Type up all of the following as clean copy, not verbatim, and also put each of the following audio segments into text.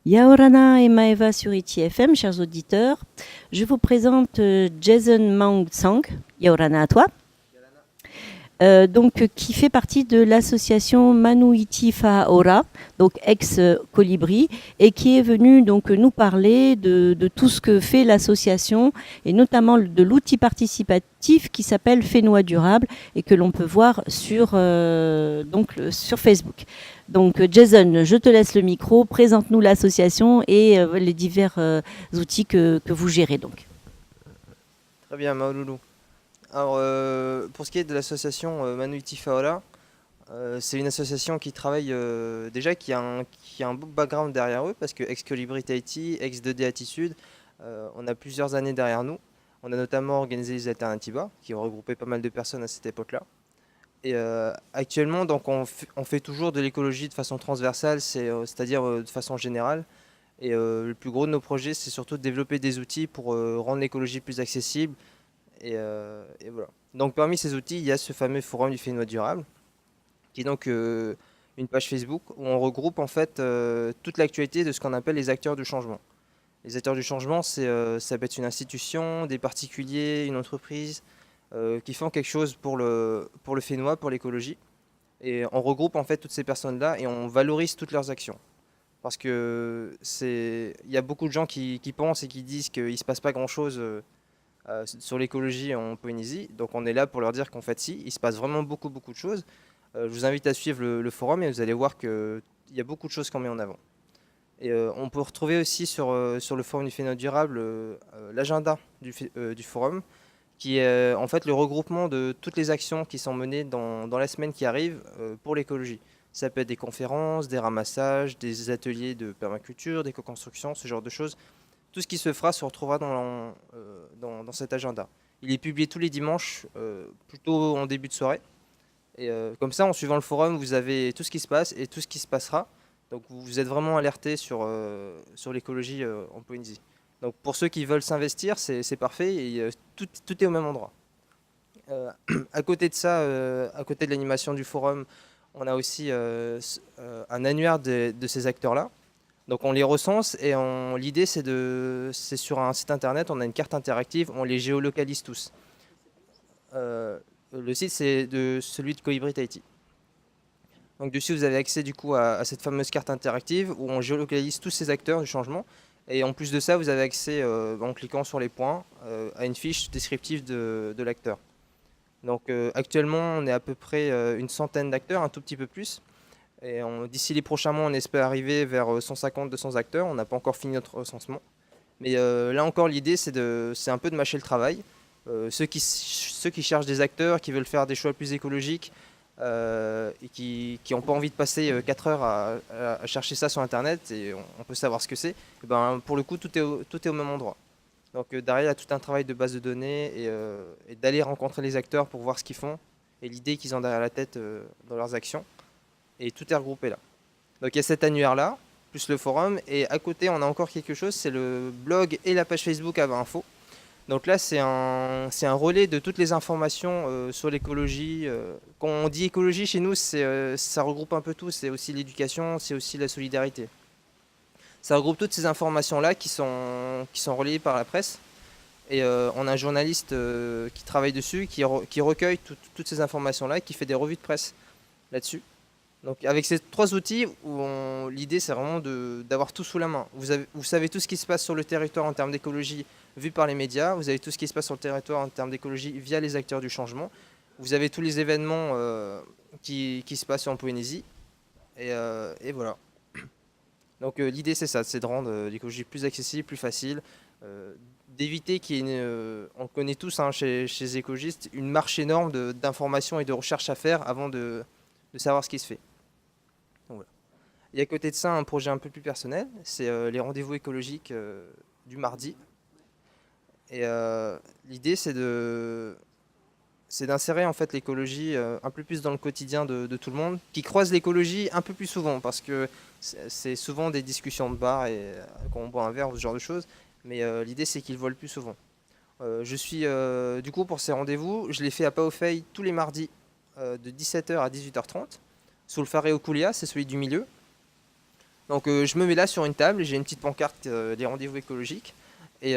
Yaorana et Maeva sur ITFM, chers auditeurs. Je vous présente Jason Mang Sang. Yaorana à toi. Qui fait partie de l'association Manuiti Faora, donc ex-Colibri, et qui est venu donc nous parler de tout ce que fait l'association, et notamment de l'outil participatif qui s'appelle Fénois Durable, et que l'on peut voir sur Facebook. Donc Jason, je te laisse le micro, présente-nous l'association et les divers outils que vous gérez donc. Très bien, Maoloulou. Alors, pour ce qui est de l'association Manuiti Faola, c'est une association qui travaille déjà, qui a un beau background derrière eux, parce que ex-Colibri Tahiti, ex-2D Attitude, on a plusieurs années derrière nous. On a notamment organisé les Alternatiba, qui ont regroupé pas mal de personnes à cette époque-là. Et actuellement, donc, on fait toujours de l'écologie de façon transversale, c'est-à-dire de façon générale. Et le plus gros de nos projets, c'est surtout de développer des outils pour rendre l'écologie plus accessible. Et voilà. Donc parmi ces outils, il y a ce fameux forum du Fénois durable, qui est donc une page Facebook où on regroupe en fait toute l'actualité de ce qu'on appelle les acteurs du changement. Les acteurs du changement, ça peut être une institution, des particuliers, une entreprise qui font quelque chose pour le Fénois, pour l'écologie. Et on regroupe en fait toutes ces personnes-là et on valorise toutes leurs actions. Parce que il y a beaucoup de gens qui pensent et qui disent qu'il ne se passe pas grand-chose sur l'écologie en Polynésie. Donc on est là pour leur dire qu'en fait si, il se passe vraiment beaucoup de choses. Je vous invite à suivre le forum et vous allez voir qu'il y a beaucoup de choses qu'on met en avant. Et on peut retrouver aussi sur le forum du Fénois durable l'agenda du forum, qui est en fait le regroupement de toutes les actions qui sont menées dans la semaine qui arrive pour l'écologie. Ça peut être des conférences, des ramassages, des ateliers de permaculture, d'éco-construction, ce genre de choses. Tout ce qui se fera se retrouvera dans cet agenda. Il est publié tous les dimanches, plutôt en début de soirée. Et comme ça, en suivant le forum, vous avez tout ce qui se passe et tout ce qui se passera. Donc vous êtes vraiment alerté sur l'écologie en Polynésie. Donc pour ceux qui veulent s'investir, c'est parfait et tout est au même endroit. À côté de ça, à côté de l'animation du forum, on a aussi un annuaire de ces acteurs-là. Donc on les recense et l'idée c'est sur un site internet, on a une carte interactive, on les géolocalise tous. Le site c'est celui de Colibri Tahiti. Donc dessus vous avez accès du coup à cette fameuse carte interactive où on géolocalise tous ces acteurs du changement. Et en plus de ça vous avez accès en cliquant sur les points à une fiche descriptive de l'acteur. Donc actuellement on est à peu près une centaine d'acteurs, un tout petit peu plus. Et d'ici les prochains mois, on espère arriver vers 150-200 acteurs. On n'a pas encore fini notre recensement. Mais là encore, l'idée, c'est un peu de mâcher le travail. Ceux qui cherchent des acteurs, qui veulent faire des choix plus écologiques et qui n'ont pas envie de passer 4 heures à chercher ça sur Internet, et on peut savoir ce que c'est, et ben, pour le coup, tout est au même endroit. Donc derrière, il y a tout un travail de base de données et d'aller rencontrer les acteurs pour voir ce qu'ils font et l'idée qu'ils ont derrière la tête dans leurs actions. Et tout est regroupé là. Donc il y a cet annuaire-là, plus le forum, et à côté on a encore quelque chose, c'est le blog et la page Facebook Ava Info. Donc là c'est un relais de toutes les informations sur l'écologie. Quand on dit écologie chez nous, ça regroupe un peu tout, c'est aussi l'éducation, c'est aussi la solidarité. Ça regroupe toutes ces informations-là qui sont relayées par la presse. Et on a un journaliste qui travaille dessus, qui recueille toutes ces informations-là et qui fait des revues de presse là-dessus. Donc avec ces 3 outils, l'idée c'est vraiment d'avoir tout sous la main. Vous savez tout ce qui se passe sur le territoire en termes d'écologie vu par les médias, vous avez tout ce qui se passe sur le territoire en termes d'écologie via les acteurs du changement, vous avez tous les événements qui se passent en Polynésie, et voilà. Donc l'idée c'est ça, c'est de rendre l'écologie plus accessible, plus facile, d'éviter qu'il y ait on connaît tous chez les écologistes, une marche énorme d'informations et de recherches à faire avant de savoir ce qui se fait. Donc, voilà. Et à côté de ça, un projet un peu plus personnel, c'est les rendez-vous écologiques du mardi. Et l'idée, c'est d'insérer en fait l'écologie un peu plus dans le quotidien de tout le monde, qui croise l'écologie un peu plus souvent, parce que c'est souvent des discussions de bar et quand on boit un verre ou ce genre de choses, mais l'idée c'est qu'ils voient le plus souvent. Je suis du coup pour ces rendez-vous, je les fais à Paofei tous les mardis de 17h à 18h30, sous le Faré Okulia, c'est celui du milieu. Donc je me mets là sur une table, j'ai une petite pancarte des rendez-vous écologiques et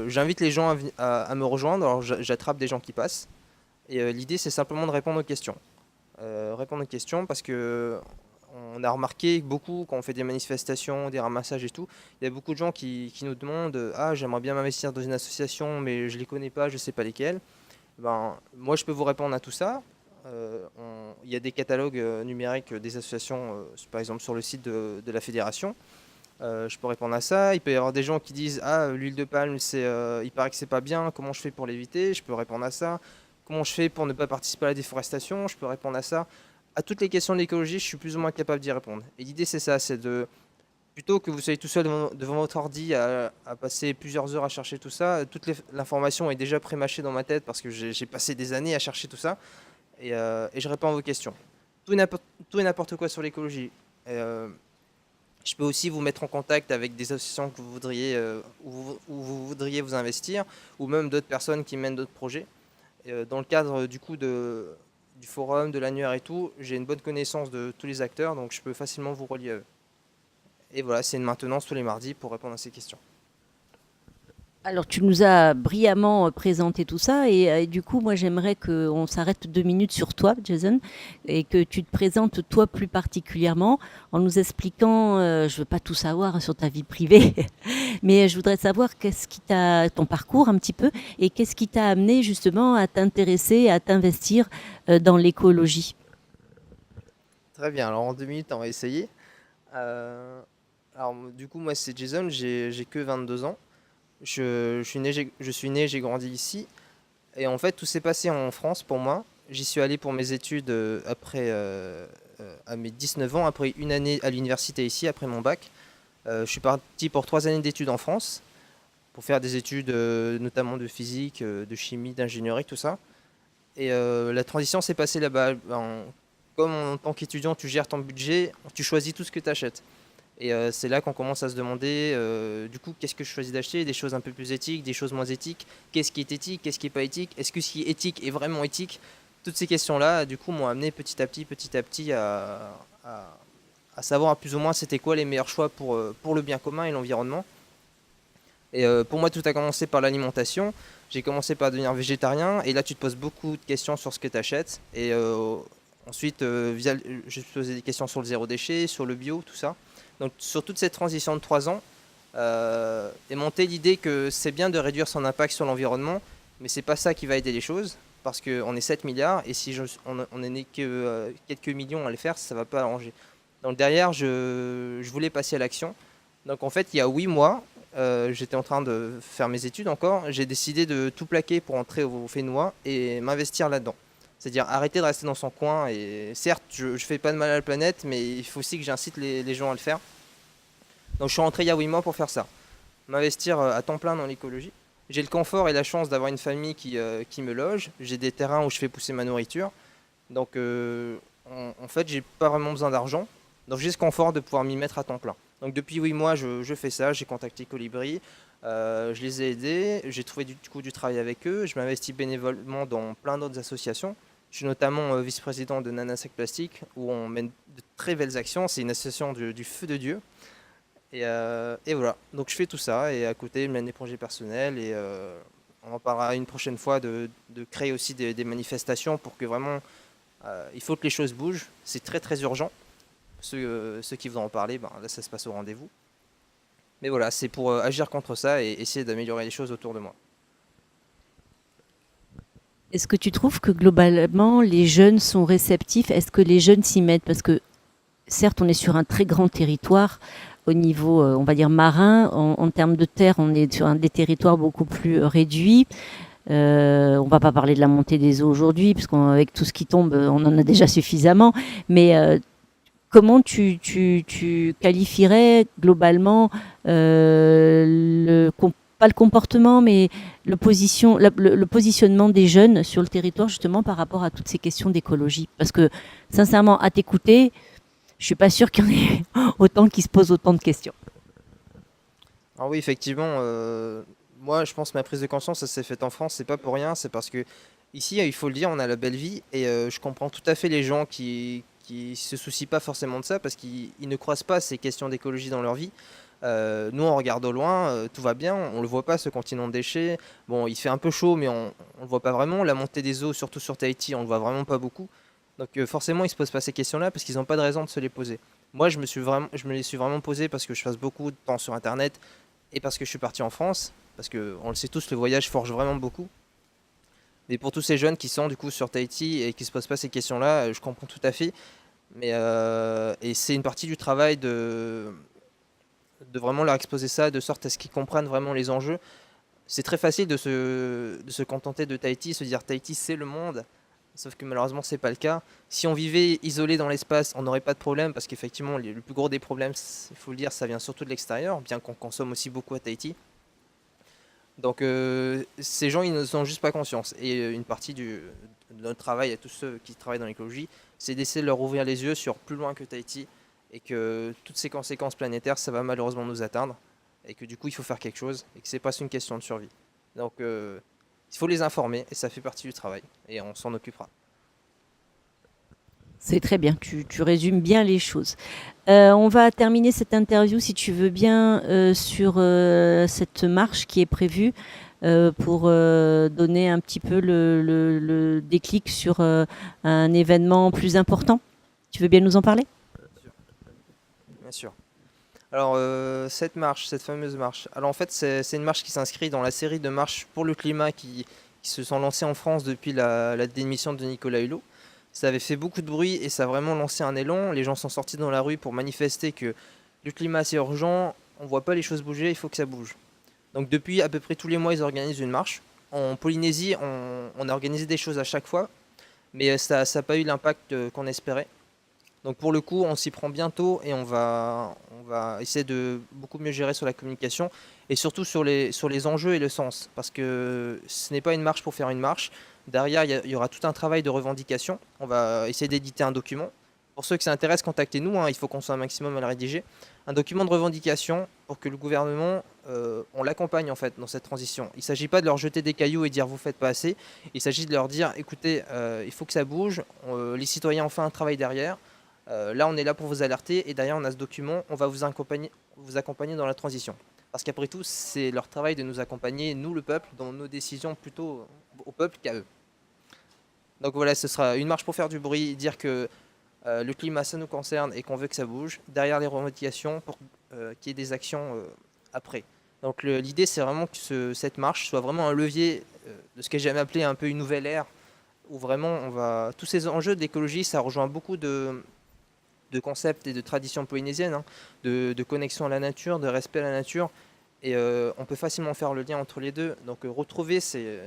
j'invite les gens à me rejoindre. Alors j'attrape des gens qui passent et l'idée c'est simplement de répondre aux questions. Répondre aux questions parce que on a remarqué beaucoup quand on fait des manifestations, des ramassages et tout, il y a beaucoup de gens qui nous demandent ah j'aimerais bien m'investir dans une association mais je les connais pas, je sais pas lesquelles. Ben, moi je peux vous répondre à tout ça. Il y a des catalogues numériques des associations, par exemple sur le site de la fédération. Je peux répondre à ça. Il peut y avoir des gens qui disent ah l'huile de palme il paraît que c'est pas bien. Comment je fais pour l'éviter? Je peux répondre à ça. Comment je fais pour ne pas participer à la déforestation? Je peux répondre à ça. À toutes les questions de l'écologie, je suis plus ou moins capable d'y répondre. Et l'idée c'est ça, c'est de plutôt que vous soyez tout seul devant votre ordi à passer plusieurs heures à chercher tout ça. L'information est déjà pré-mâchée dans ma tête parce que j'ai passé des années à chercher tout ça et je réponds à vos questions. Tout et n'importe quoi sur l'écologie. Je peux aussi vous mettre en contact avec des associations que vous voudriez, où vous voudriez vous investir, ou même d'autres personnes qui mènent d'autres projets. Dans le cadre du coup du forum, de l'annuaire et tout, j'ai une bonne connaissance de tous les acteurs, donc je peux facilement vous relier à eux. Et voilà, c'est une maintenance tous les mardis pour répondre à ces questions. Alors, tu nous as brillamment présenté tout ça et du coup, moi, j'aimerais qu'on s'arrête 2 minutes sur toi, Jason, et que tu te présentes toi plus particulièrement en nous expliquant, je veux pas tout savoir sur ta vie privée, mais je voudrais savoir ton parcours un petit peu et qu'est-ce qui t'a amené justement à t'intéresser, à t'investir dans l'écologie. Très bien, alors en 2 minutes, on va essayer. Alors du coup, moi c'est Jason, j'ai que 22 ans. Je suis né, j'ai grandi ici. Et en fait, tout s'est passé en France pour moi. J'y suis allé pour mes études à mes 19 ans, après une année à l'université ici, après mon bac. Je suis parti pour 3 années d'études en France, pour faire des études notamment de physique, de chimie, d'ingénierie, tout ça. Et la transition s'est passée là-bas. Comme en tant qu'étudiant, tu gères ton budget, tu choisis tout ce que tu achètes. Et c'est là qu'on commence à se demander, du coup, qu'est-ce que je choisis d'acheter? Des choses un peu plus éthiques, des choses moins éthiques. Qu'est-ce qui est éthique? Qu'est-ce qui n'est pas éthique? Est-ce que ce qui est éthique est vraiment éthique? Toutes ces questions-là, du coup, m'ont amené petit à petit à savoir plus ou moins c'était quoi les meilleurs choix pour le bien commun et l'environnement. Et pour moi, tout a commencé par l'alimentation. J'ai commencé par devenir végétarien. Et là, tu te poses beaucoup de questions sur ce que tu achètes. Et ensuite, je me posais des questions sur le zéro déchet, sur le bio, tout ça. Donc sur toute cette transition de 3 ans, est montée l'idée que c'est bien de réduire son impact sur l'environnement, mais c'est pas ça qui va aider les choses, parce qu'on est 7 milliards, et si on n'est que quelques millions à le faire, ça va pas arranger. Donc derrière, je voulais passer à l'action. Donc en fait, il y a 8 mois, j'étais en train de faire mes études encore, j'ai décidé de tout plaquer pour entrer au Fénois et m'investir là-dedans. C'est-à-dire arrêter de rester dans son coin. Et certes, je fais pas de mal à la planète, mais il faut aussi que j'incite les gens à le faire. Donc je suis rentré il y a 8 mois pour faire ça. M'investir à temps plein dans l'écologie. J'ai le confort et la chance d'avoir une famille qui me loge. J'ai des terrains où je fais pousser ma nourriture. Donc en fait, j'ai pas vraiment besoin d'argent. Donc j'ai ce confort de pouvoir m'y mettre à temps plein. Donc depuis 8 mois, je fais ça. J'ai contacté Colibri. Je les ai aidés. J'ai trouvé du coup du travail avec eux. Je m'investis bénévolement dans plein d'autres associations. Je suis notamment vice-président de Nanasec Plastique, où on mène de très belles actions. C'est une association du feu de Dieu. Et voilà, donc je fais tout ça, et à côté, je mène des projets personnels, et on en parlera une prochaine fois de créer aussi des manifestations pour que vraiment, il faut que les choses bougent. C'est très très urgent. Ceux qui voudront en parler, ben, là ça se passe au rendez-vous. Mais voilà, c'est pour agir contre ça et essayer d'améliorer les choses autour de moi. Est-ce que tu trouves que globalement, les jeunes sont réceptifs? Est-ce que les jeunes s'y mettent? Parce que certes, on est sur un très grand territoire au niveau, on va dire, marin. En termes de terre, on est sur des territoires beaucoup plus réduits. On ne va pas parler de la montée des eaux aujourd'hui, parce qu'avec tout ce qui tombe, on en a déjà suffisamment. Mais comment tu qualifierais globalement pas le comportement, mais le positionnement des jeunes sur le territoire, justement, par rapport à toutes ces questions d'écologie? Parce que, sincèrement, à t'écouter, je suis pas sûre qu'il y en ait autant qui se posent autant de questions. Alors oui, effectivement, moi je pense que ma prise de conscience, ça s'est faite en France, c'est pas pour rien, c'est parce que ici, il faut le dire, on a la belle vie, et je comprends tout à fait les gens qui se soucient pas forcément de ça parce qu'ils ne croisent pas ces questions d'écologie dans leur vie. Nous, on regarde au loin, tout va bien, on le voit pas ce continent de déchets. Bon, il fait un peu chaud, mais on le voit pas vraiment. La montée des eaux, surtout sur Tahiti, on le voit vraiment pas beaucoup. Donc forcément, ils se posent pas ces questions-là parce qu'ils n'ont pas de raison de se les poser. Moi, je me les suis vraiment posées parce que je passe beaucoup de temps sur Internet et parce que je suis parti en France. Parce que, on le sait tous, le voyage forge vraiment beaucoup. Mais pour tous ces jeunes qui sont du coup sur Tahiti et qui se posent pas ces questions-là, je comprends tout à fait. Et c'est une partie du travail de vraiment leur exposer ça de sorte à ce qu'ils comprennent vraiment les enjeux. C'est très facile de se contenter de Tahiti, se dire Tahiti c'est le monde, sauf que malheureusement c'est pas le cas. Si on vivait isolé dans l'espace, on n'aurait pas de problème parce qu'effectivement le plus gros des problèmes, il faut le dire, ça vient surtout de l'extérieur, bien qu'on consomme aussi beaucoup à Tahiti. Donc ces gens ils ne sont juste pas conscience. Et une partie de notre travail à tous ceux qui travaillent dans l'écologie, c'est d'essayer de leur ouvrir les yeux sur plus loin que Tahiti et que toutes ces conséquences planétaires, ça va malheureusement nous atteindre et que du coup il faut faire quelque chose et que c'est pas une question de survie. Donc il faut les informer et ça fait partie du travail et on s'en occupera. C'est très bien, tu résumes bien les choses. On va terminer cette interview, si tu veux bien, sur cette marche qui est prévue pour donner un petit peu le déclic sur un événement plus important. Tu veux bien nous en parler ? Bien sûr. Alors cette marche, cette fameuse marche, alors en fait c'est une marche qui s'inscrit dans la série de marches pour le climat qui se sont lancées en France depuis la démission de Nicolas Hulot. Ça avait fait beaucoup de bruit et ça a vraiment lancé un élan. Les gens sont sortis dans la rue pour manifester que le climat c'est urgent, on voit pas les choses bouger, il faut que ça bouge. Donc depuis à peu près tous les mois ils organisent une marche. En Polynésie on a organisé des choses à chaque fois, mais ça n'a pas eu l'impact qu'on espérait. Donc pour le coup, on s'y prend bientôt et on va essayer de beaucoup mieux gérer sur la communication et surtout sur les enjeux et le sens. Parce que ce n'est pas une marche pour faire une marche. Derrière, il y aura tout un travail de revendication. On va essayer d'éditer un document. Pour ceux qui s'intéressent, contactez-nous, hein, il faut qu'on soit un maximum à le rédiger. Un document de revendication pour que le gouvernement, on l'accompagne en fait dans cette transition. Il ne s'agit pas de leur jeter des cailloux et dire vous faites pas assez. Il s'agit de leur dire écoutez, il faut que ça bouge. Les citoyens ont fait un travail derrière. Là, on est là pour vous alerter et derrière, on a ce document, on va vous accompagner dans la transition. Parce qu'après tout, c'est leur travail de nous accompagner, nous, le peuple, dans nos décisions plutôt au peuple qu'à eux. Donc voilà, ce sera une marche pour faire du bruit, dire que le climat, ça nous concerne et qu'on veut que ça bouge. Derrière les revendications, pour qu'il y ait des actions après. Donc l'idée, c'est vraiment que cette marche soit vraiment un levier de ce que j'aime appeler un peu une nouvelle ère, où vraiment, tous ces enjeux d'écologie, ça rejoint beaucoup de concepts et de traditions polynésiennes, hein, de connexion à la nature, de respect à la nature. Et on peut facilement faire le lien entre les deux. Donc retrouver ces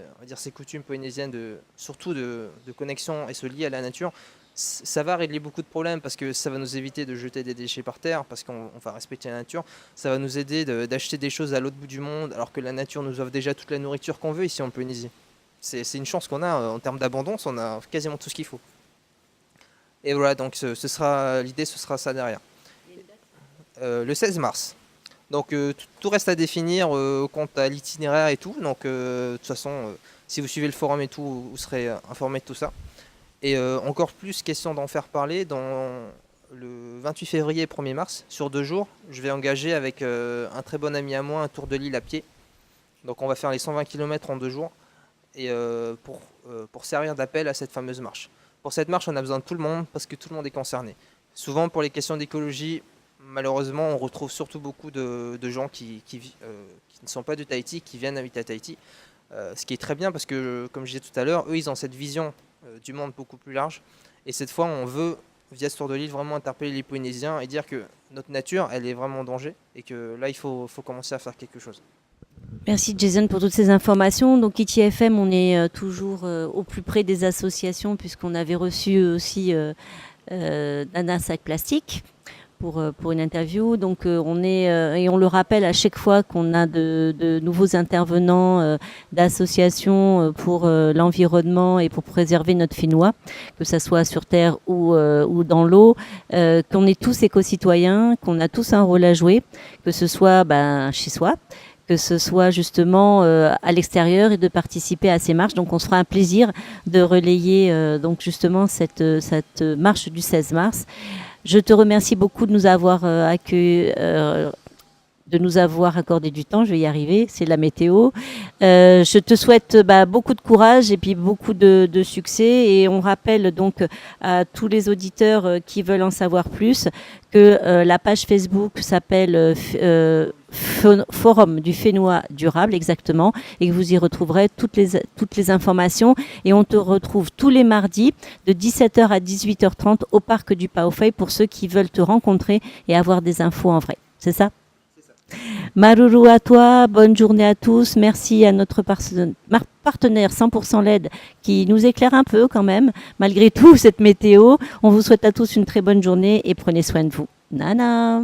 coutumes polynésiennes, surtout de connexion et se lier à la nature, ça va régler beaucoup de problèmes parce que ça va nous éviter de jeter des déchets par terre parce qu'on va respecter la nature. Ça va nous aider d'acheter des choses à l'autre bout du monde alors que la nature nous offre déjà toute la nourriture qu'on veut ici en Polynésie. C'est une chance qu'on a en termes d'abondance, on a quasiment tout ce qu'il faut. Et voilà, donc l'idée, ce sera ça derrière. Le 16 mars. Donc tout reste à définir quant à l'itinéraire et tout. Donc de toute façon, si vous suivez le forum et tout, vous serez informé de tout ça. Et encore plus, question d'en faire parler, dans le 28 février et 1er mars, sur 2 jours, je vais engager avec un très bon ami à moi un tour de l'île à pied. Donc on va faire les 120 km en 2 jours et pour servir d'appel à cette fameuse marche. Pour cette marche, on a besoin de tout le monde parce que tout le monde est concerné. Souvent, pour les questions d'écologie, malheureusement, on retrouve surtout beaucoup de gens qui ne sont pas de Tahiti, qui viennent habiter à Tahiti. Ce qui est très bien parce que, comme je disais tout à l'heure, eux, ils ont cette vision du monde beaucoup plus large. Et cette fois, on veut, via ce tour de l'île, vraiment interpeller les Polynésiens et dire que notre nature, elle est vraiment en danger et que là, il faut commencer à faire quelque chose. Merci Jason pour toutes ces informations. Donc Iti FM, on est toujours au plus près des associations puisqu'on avait reçu aussi Nana Sac Plastique pour une interview. Donc on est et on le rappelle à chaque fois qu'on a de nouveaux intervenants d'associations pour l'environnement et pour préserver notre Finnois, que ça soit sur terre ou dans l'eau, qu'on est tous éco-citoyens, qu'on a tous un rôle à jouer, que ce soit chez soi, que ce soit justement à l'extérieur et de participer à ces marches. Donc on se fera un plaisir de relayer donc justement cette marche du 16 mars. Je te remercie beaucoup de nous avoir accueillis, de nous avoir accordé du temps. Je vais y arriver, c'est la météo. Je te souhaite beaucoup de courage et puis beaucoup de succès. Et on rappelle donc à tous les auditeurs qui veulent en savoir plus que la page Facebook s'appelle Forum du Fénois durable, exactement, et que vous y retrouverez toutes les informations. Et on te retrouve tous les mardis de 17h à 18h30 au parc du Paofei pour ceux qui veulent te rencontrer et avoir des infos en vrai. C'est ça? Maruru à toi, bonne journée à tous. Merci à notre partenaire 100% LED qui nous éclaire un peu quand même, malgré tout cette météo. On vous souhaite à tous une très bonne journée et prenez soin de vous. Nana.